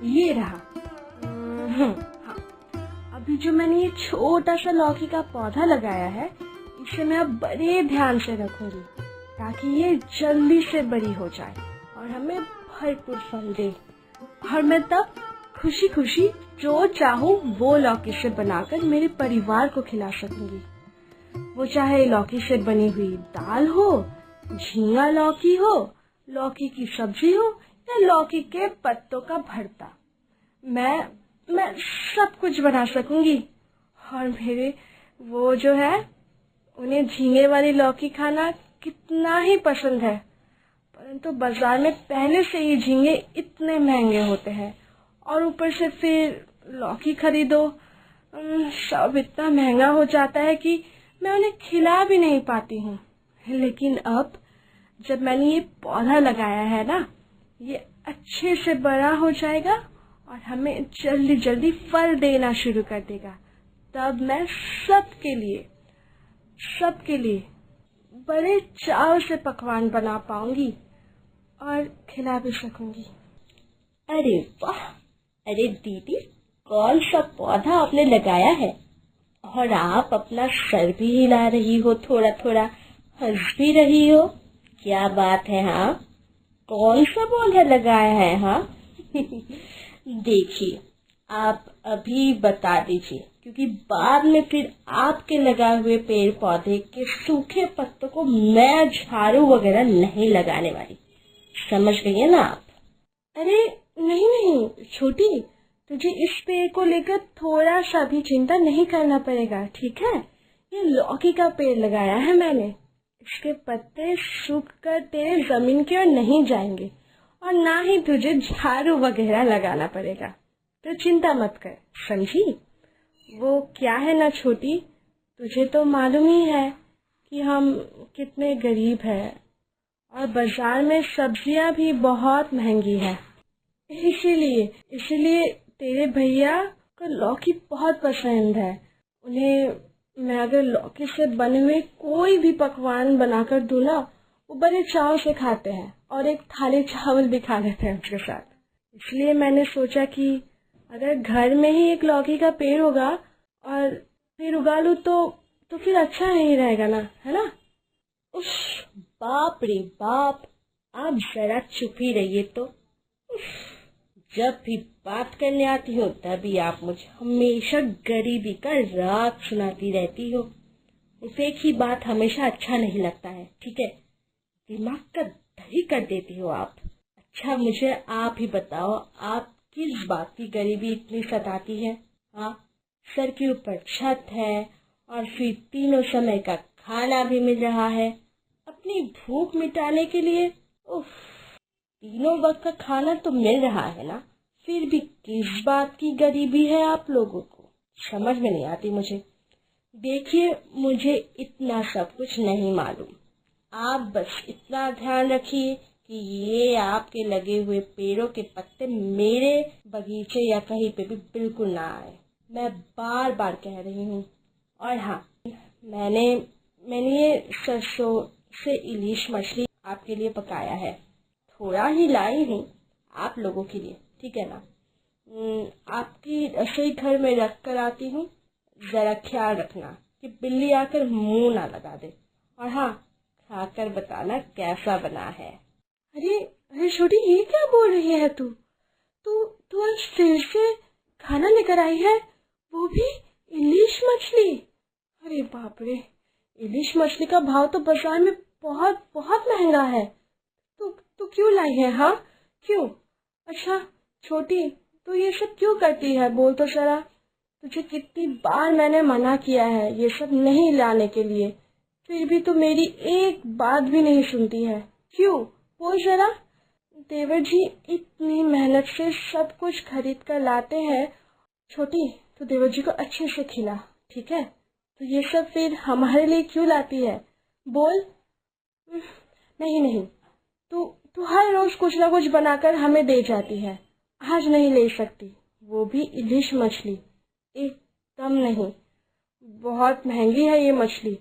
ये रहा। हाँ, अभी जो मैंने ये छोटा सा लौकी का पौधा लगाया है, इसे मैं अब बड़े ध्यान से रखूंगी ताकि ये जल्दी से बड़ी हो जाए और हमें भरपूर फल दे। और मैं तब खुशी खुशी जो चाहूँ वो लौकी से बनाकर मेरे परिवार को खिला सकूंगी। वो चाहे लौकी से बनी हुई दाल हो, झींगा लौकी हो, लौकी की सब्जी हो या लौकी के पत्तों का भरता, मैं सब कुछ बना सकूंगी। और मेरे वो जो है, उन्हें झींगे वाली लौकी खाना कितना ही पसंद है, परंतु बाजार में पहले से ही झींगे इतने महंगे होते हैं और ऊपर से फिर लौकी खरीदो, सब इतना महंगा हो जाता है कि मैं उन्हें खिला भी नहीं पाती हूँ। लेकिन अब जब मैंने ये पौधा लगाया है ना, ये अच्छे से बड़ा हो जाएगा और हमें जल्दी जल्दी फल देना शुरू कर देगा। तब मैं सबके लिए बड़े चाव से पकवान बना पाऊंगी और खिला भी सकूंगी। अरे वाह! अरे दीदी, कौन सा पौधा आपने लगाया है? और आप अपना सर भी हिला रही हो, थोड़ा थोड़ा हंस भी रही हो। क्या बात है? हाँ, कौन सा पौधा लगाया है? हाँ देखिए, आप अभी बता दीजिए, क्योंकि बाद में फिर आपके लगाए हुए पेड़ पौधे के सूखे पत्तों को मैं झाड़ू वगैरह नहीं लगाने वाली। समझ गई है ना आप? अरे नहीं छोटी, तुझे इस पेड़ को लेकर थोड़ा सा भी चिंता नहीं करना पड़ेगा, ठीक है? ये लौकी का पेड़ लगाया है मैंने, इसके पत्ते सूख कर तेरे जमीन की ओर नहीं जाएंगे और ना ही तुझे झाड़ू वगैरह लगाना पड़ेगा, तो चिंता मत कर, समझी? वो क्या है ना छोटी, तुझे तो मालूम ही है कि हम कितने गरीब हैं और बाजार में सब्जियां भी बहुत महंगी है। इसीलिए तेरे भैया को लौकी बहुत पसंद है। उन्हें मैं अगर लौकी से बने हुए कोई भी पकवान बनाकर दूँ ना, वो बड़े चाव से खाते हैं और एक थाली चावल भी खा लेते हैं उसके साथ। इसलिए मैंने सोचा कि अगर घर में ही एक लौकी का पेड़ होगा और फिर उगा लूँ तो फिर अच्छा नहीं रहेगा ना, है ना? उफ, बाप रे बाप! आप जरा चुप ही रहिए तो। जब भी बात करने आती हो तभी आप मुझे हमेशा गरीबी का राग सुनाती रहती हो। उसे एक ही बात हमेशा अच्छा नहीं लगता है, ठीक है? दिमाग का दही कर देती हो आप। अच्छा, मुझे आप ही बताओ, आप किस बात की गरीबी इतनी सताती है? हाँ, सर के ऊपर छत है और फिर तीनों समय का खाना भी मिल रहा है अपनी भूख मिटाने के लिए। उफ, तीनों वक्त का खाना तो मिल रहा है ना, फिर भी किस बात की गरीबी है आप लोगों को? समझ में नहीं आती मुझे। देखिए, मुझे इतना सब कुछ नहीं मालूम। आप बस इतना ध्यान रखिए कि ये आपके लगे हुए पेड़ों के पत्ते मेरे बगीचे या कहीं पे भी बिल्कुल ना आए। मैं बार बार कह रही हूँ। और हाँ, मैंने ये सरसों से इलिश मछली आपके लिए पकाया है। थोड़ा ही लाई हूँ आप लोगों के लिए, ठीक है ना? आपकी रसोई घर में रख कर आती हूँ। जरा ख्याल रखना कि बिल्ली आकर मुंह ना लगा दे। और हाँ, खाकर बताना कैसा बना है। अरे छोटी, ये क्या बोल रही है तू आज फिर से खाना लेकर आई है, वो भी इलिश मछली? अरे बाप रे, इलिश मछली का भाव तो बाजार में बहुत बहुत महंगा है। तू क्यों लाई है? हाँ, क्यों? अच्छा छोटी, तू ये सब क्यों करती है? बोल तो जरा। तुझे कितनी बार मैंने मना किया है ये सब नहीं लाने के लिए, फिर भी तू मेरी एक बात भी नहीं सुनती है। क्यों? बोल जरा। देवर जी इतनी मेहनत से सब कुछ खरीद कर लाते हैं। छोटी, तू देवर जी को अच्छे से खिला, ठीक है? तो ये सब फिर हमारे लिए क्यों लाती है? बोल। नहीं, तू हर रोज कुछ ना कुछ बनाकर हमें दे जाती है, आज नहीं ले सकती, वो भी इलिश मछली। एकदम नहीं, बहुत महंगी है ये मछली।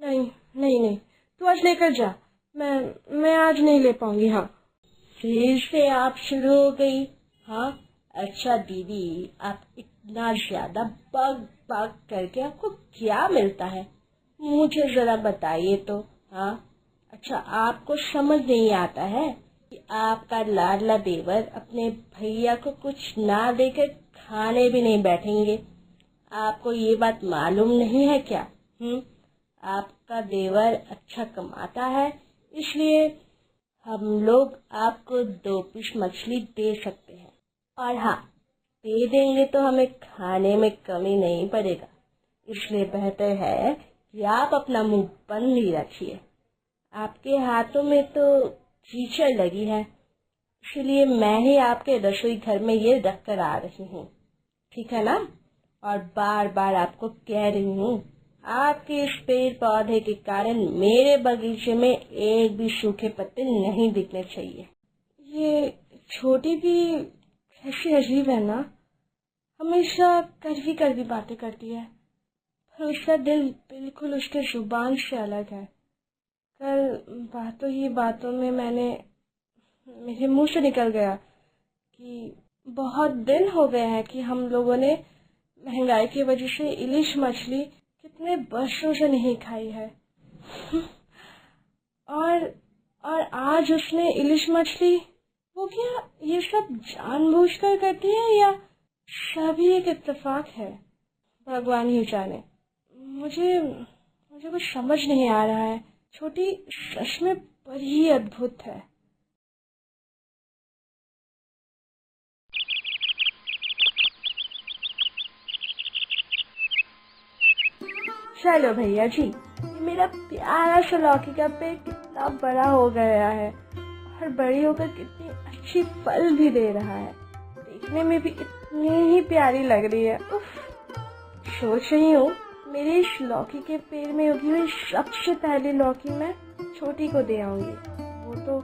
नहीं, तू आज लेकर जा, मैं आज नहीं ले पाऊंगी। हाँ, फिर से आप शुरू हो गई। हाँ अच्छा दीदी, आप इतना ज्यादा बग बग करके आपको क्या मिलता है, मुझे जरा बताइए तो। हाँ अच्छा, आपको समझ नहीं आता है कि आपका लाडला देवर अपने भैया को कुछ ना देकर खाने भी नहीं बैठेंगे। आपको ये बात मालूम नहीं है क्या? आपका देवर अच्छा कमाता है, इसलिए हम लोग आपको 2 पीस मछली दे सकते हैं। और हाँ, दे देंगे तो हमें खाने में कमी नहीं पड़ेगा। इसलिए बेहतर है कि आप अपना मुंह बंद ही रखिए। आपके हाथों में तो कीचड़ लगी है, इसलिए मैं ही आपके रसोई घर में ये रख कर आ रही हूँ, ठीक है ना? और बार बार आपको कह रही हूँ, आपके इस पेड़ पौधे के कारण मेरे बगीचे में एक भी सूखे पत्ते नहीं दिखने चाहिए। ये छोटी भी कैसी अजीब है ना, हमेशा कड़वी बातें करती है, पर उसका दिल बिल्कुल उसके जुबान से अलग है। कल बातों में मेरे मुंह से निकल गया कि बहुत दिन हो गए हैं कि हम लोगों ने महंगाई की वजह से इलिश मछली कितने वर्षों से नहीं खाई है। और आज उसने इलिश मछली, वो क्या ये सब जानबूझकर करती है या सभी एक इत्तेफाक है? भगवान ही जाने। मुझे कुछ समझ नहीं आ रहा है। छोटी सच में बड़ी अद्भुत है। चलो भैया जी, ये मेरा प्यारा सा लौकी का पेड़ कितना बड़ा हो गया है और बड़ी होकर कितनी अच्छी फल भी दे रहा है। देखने में भी इतनी ही प्यारी लग रही है। उफ, सोच रही हूँ मेरे इस लौकी के पेड़ में उगी हुई सबसे पहली लौकी मैं छोटी को दे आऊंगी। वो तो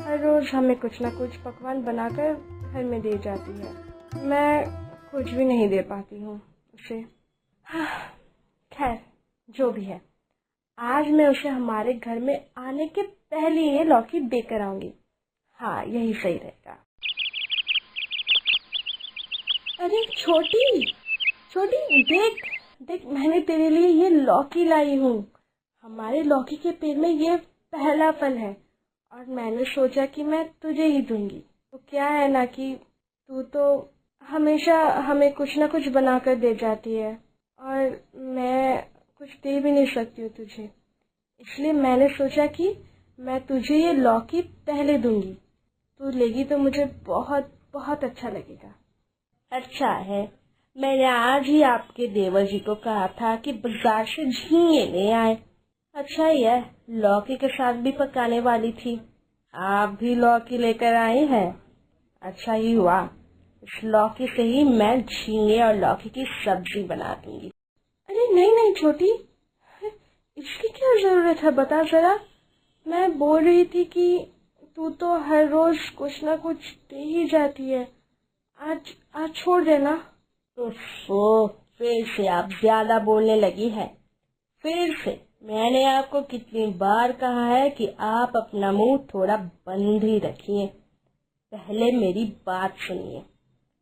हर रोज हमें कुछ ना कुछ पकवान बनाकर घर में दे जाती है, मैं कुछ भी नहीं दे पाती हूँ उसे। खैर जो भी है, आज मैं उसे हमारे घर में आने के पहले ये लौकी देकर आऊंगी। हाँ यही सही रहेगा। अरे छोटी छोटी, देख देख, मैंने तेरे लिए ये लौकी लाई हूँ। हमारे लौकी के पेड़ में ये पहला फल है और मैंने सोचा कि मैं तुझे ही दूंगी। तो क्या है ना कि तू तो हमेशा हमें कुछ ना कुछ बना कर दे जाती है और मैं कुछ दे भी नहीं सकती हूँ तुझे, इसलिए मैंने सोचा कि मैं तुझे ये लौकी पहले दूंगी। तू लेगी तो मुझे बहुत बहुत अच्छा लगेगा। अच्छा है, मैंने आज ही आपके देवर जी को कहा था कि बाजार से झींगे ले आए। अच्छा ही है, लौकी के साथ भी पकाने वाली थी, आप भी लौकी लेकर आए हैं। अच्छा ही हुआ, इस लौकी से ही मैं झींगे और लौकी की सब्जी बना दूंगी। अरे नहीं नहीं छोटी, इसकी क्या जरूरत है, बता जरा। मैं बोल रही थी कि तू तो हर रोज कुछ ना कुछ दे ही जाती है, आज छोड़ देना। तो फिर से आप ज्यादा बोलने लगी है। फिर से मैंने आपको कितनी बार कहा है कि आप अपना मुंह थोड़ा बंद ही रखिए। पहले मेरी बात सुनिए।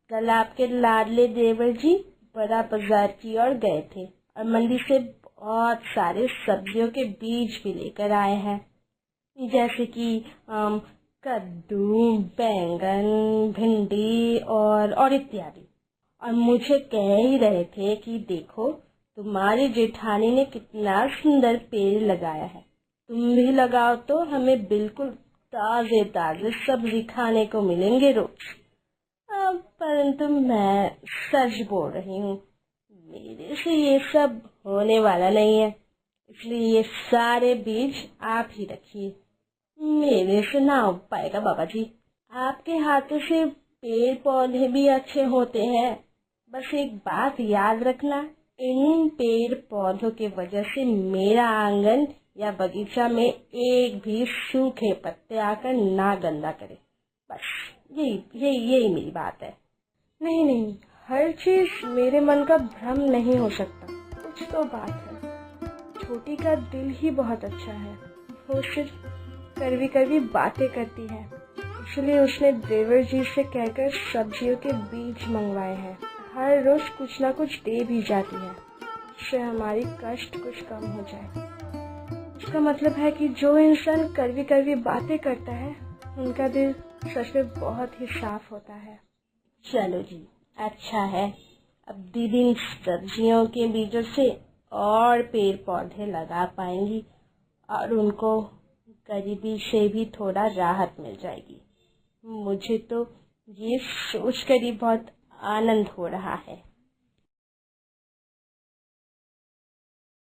कल आपके लाडले देवर जी बड़ा बाजार की ओर गए थे और मंडी से बहुत सारे सब्जियों के बीज भी लेकर आए हैं, जैसे कि कद्दू, बैंगन, भिंडी और इत्यादि। और मुझे कह ही रहे थे कि देखो, तुम्हारी जेठानी ने कितना सुंदर पेड़ लगाया है, तुम भी लगाओ तो हमें बिल्कुल ताजे ताजे सब्जी खाने को मिलेंगे रोज। परंतु मैं सच बोल रही हूँ, मेरे से ये सब होने वाला नहीं है, इसलिए ये सारे बीज आप ही रखिए। मेरे से ना हो पाएगा बाबा जी, आपके हाथों से पेड़ पौधे भी अच्छे होते हैं। बस एक बात याद रखना, इन पेड़ पौधों की वजह से मेरा आंगन या बगीचा में एक भी सूखे पत्ते आकर ना गंदा करे। बस यही मेरी बात है। नहीं नहीं, हर चीज मेरे मन का भ्रम नहीं हो सकता। कुछ तो बात है। छोटी का दिल ही बहुत अच्छा है, वो सिर्फ कड़वी कड़वी बातें करती है, इसलिए उसने देवर जी से कहकर सब्जियों के बीज मंगवाए हैं। हर रोज कुछ ना कुछ दे भी जाती है, इससे हमारी कष्ट कुछ कम हो जाए। इसका मतलब है कि जो इंसान कड़वी कड़वी बातें करता है, उनका दिल सच में बहुत ही साफ होता है। चलो जी, अच्छा है। अब दीदी इन सब्जियों के बीजों से और पेड़ पौधे लगा पाएंगी और उनको गरीबी से भी थोड़ा राहत मिल जाएगी। मुझे तो ये सोच कर ही बहुत आनंद हो रहा है।